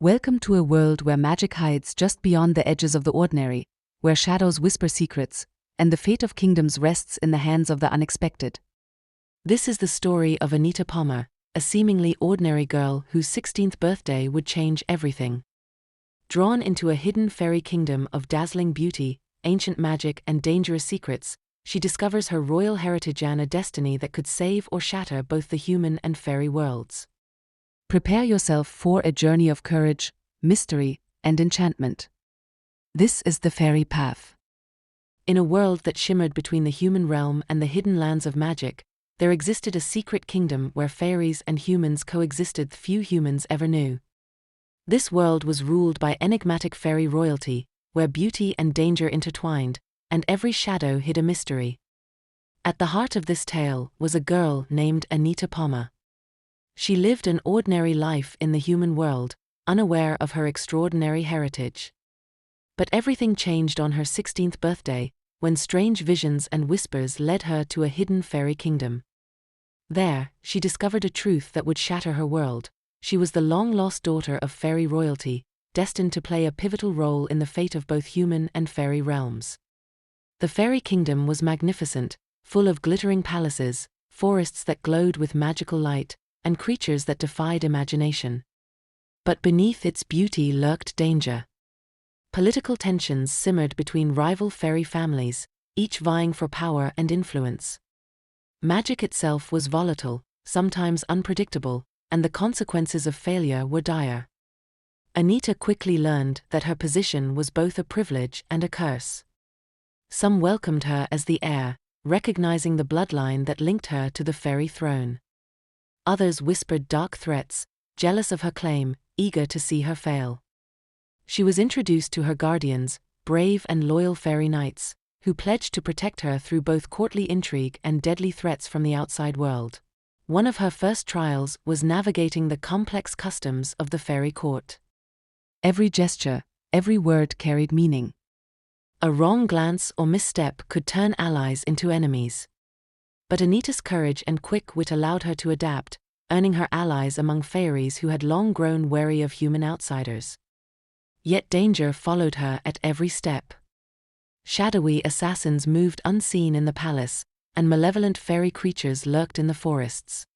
Welcome to a world where magic hides just beyond the edges of the ordinary, where shadows whisper secrets, and the fate of kingdoms rests in the hands of the unexpected. This is the story of Anita Palmer, a seemingly ordinary girl whose 16th birthday would change everything. Drawn into a hidden fairy kingdom of dazzling beauty, ancient magic, and dangerous secrets, she discovers her royal heritage and a destiny that could save or shatter both the human and fairy worlds. Prepare yourself for a journey of courage, mystery, and enchantment. This is the Faerie Path. In a world that shimmered between the human realm and the hidden lands of magic, there existed a secret kingdom where fairies and humans coexisted few humans ever knew. This world was ruled by enigmatic fairy royalty, where beauty and danger intertwined, and every shadow hid a mystery. At the heart of this tale was a girl named Anita Palmer. She lived an ordinary life in the human world, unaware of her extraordinary heritage. But everything changed on her 16th birthday, when strange visions and whispers led her to a hidden fairy kingdom. There, she discovered a truth that would shatter her world. She was the long-lost daughter of fairy royalty, destined to play a pivotal role in the fate of both human and fairy realms. The fairy kingdom was magnificent, full of glittering palaces, forests that glowed with magical light, and creatures that defied imagination. But beneath its beauty lurked danger. Political tensions simmered between rival fairy families, each vying for power and influence. Magic itself was volatile, sometimes unpredictable, and the consequences of failure were dire. Anita quickly learned that her position was both a privilege and a curse. Some welcomed her as the heir, recognizing the bloodline that linked her to the fairy throne. Others whispered dark threats, jealous of her claim, eager to see her fail. She was introduced to her guardians, brave and loyal fairy knights, who pledged to protect her through both courtly intrigue and deadly threats from the outside world. One of her first trials was navigating the complex customs of the fairy court. Every gesture, every word carried meaning. A wrong glance or misstep could turn allies into enemies. But Anita's courage and quick wit allowed her to adapt, earning her allies among fairies who had long grown wary of human outsiders. Yet danger followed her at every step. Shadowy assassins moved unseen in the palace, and malevolent fairy creatures lurked in the forests.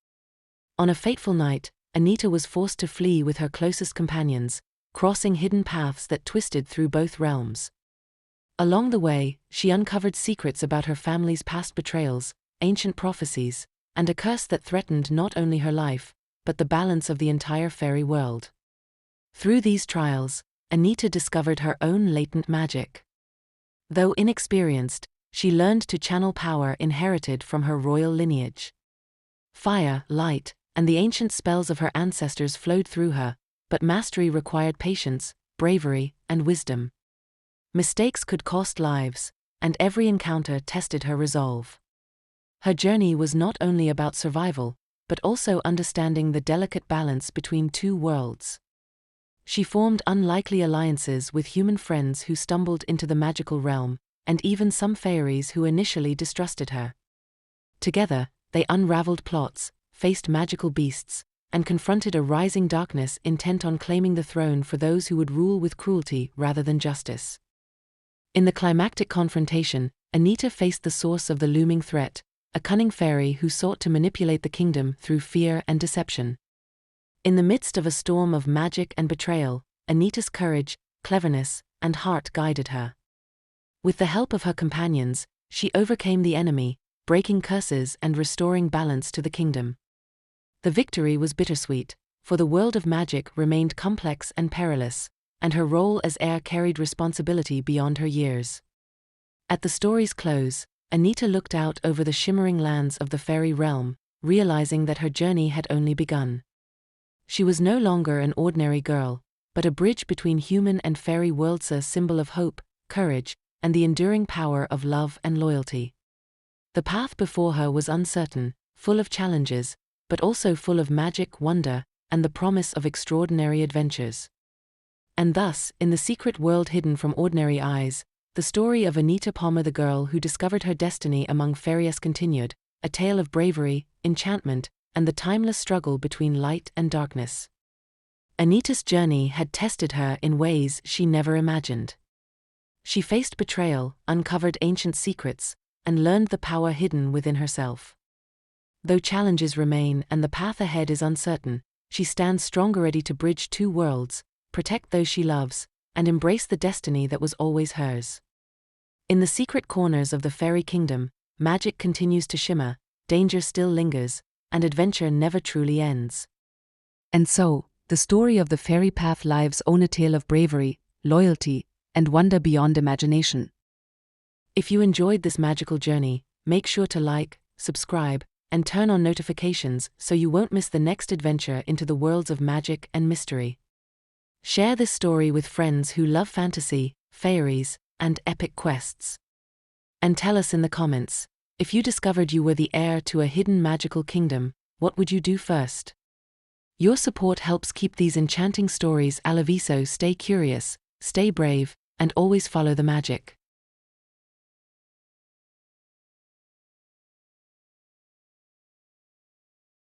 On a fateful night, Anita was forced to flee with her closest companions, crossing hidden paths that twisted through both realms. Along the way, she uncovered secrets about her family's past betrayals, ancient prophecies, and a curse that threatened not only her life, but the balance of the entire fairy world. Through these trials, Anita discovered her own latent magic. Though inexperienced, she learned to channel power inherited from her royal lineage. Fire, light, and the ancient spells of her ancestors flowed through her, but mastery required patience, bravery, and wisdom. Mistakes could cost lives, and every encounter tested her resolve. Her journey was not only about survival, but also understanding the delicate balance between two worlds. She formed unlikely alliances with human friends who stumbled into the magical realm, and even some fairies who initially distrusted her. Together, they unraveled plots, faced magical beasts, and confronted a rising darkness intent on claiming the throne for those who would rule with cruelty rather than justice. In the climactic confrontation, Anita faced the source of the looming threat, a cunning fairy who sought to manipulate the kingdom through fear and deception. In the midst of a storm of magic and betrayal, Anita's courage, cleverness, and heart guided her. With the help of her companions, she overcame the enemy, breaking curses and restoring balance to the kingdom. The victory was bittersweet, for the world of magic remained complex and perilous, and her role as heir carried responsibility beyond her years. At the story's close, Anita looked out over the shimmering lands of the fairy realm, realizing that her journey had only begun. She was no longer an ordinary girl, but a bridge between human and fairy worlds, a symbol of hope, courage, and the enduring power of love and loyalty. The path before her was uncertain, full of challenges, but also full of magic, wonder, and the promise of extraordinary adventures. And thus, in the secret world hidden from ordinary eyes, the story of Anita Palmer, the girl who discovered her destiny among fairies, continued, a tale of bravery, enchantment, and the timeless struggle between light and darkness. Anita's journey had tested her in ways she never imagined. She faced betrayal, uncovered ancient secrets, and learned the power hidden within herself. Though challenges remain and the path ahead is uncertain, she stands stronger, ready to bridge two worlds, protect those she loves, and embrace the destiny that was always hers. In the secret corners of the fairy kingdom, magic continues to shimmer, danger still lingers, and adventure never truly ends. And so, the story of the Faerie Path lives own a tale of bravery, loyalty, and wonder beyond imagination. If you enjoyed this magical journey, make sure to like, subscribe, and turn on notifications so you won't miss the next adventure into the worlds of magic and mystery. Share this story with friends who love fantasy, fairies, and epic quests. And tell us in the comments, if you discovered you were the heir to a hidden magical kingdom, what would you do first? Your support helps keep these enchanting stories alive, so stay curious, stay brave, and always follow the magic.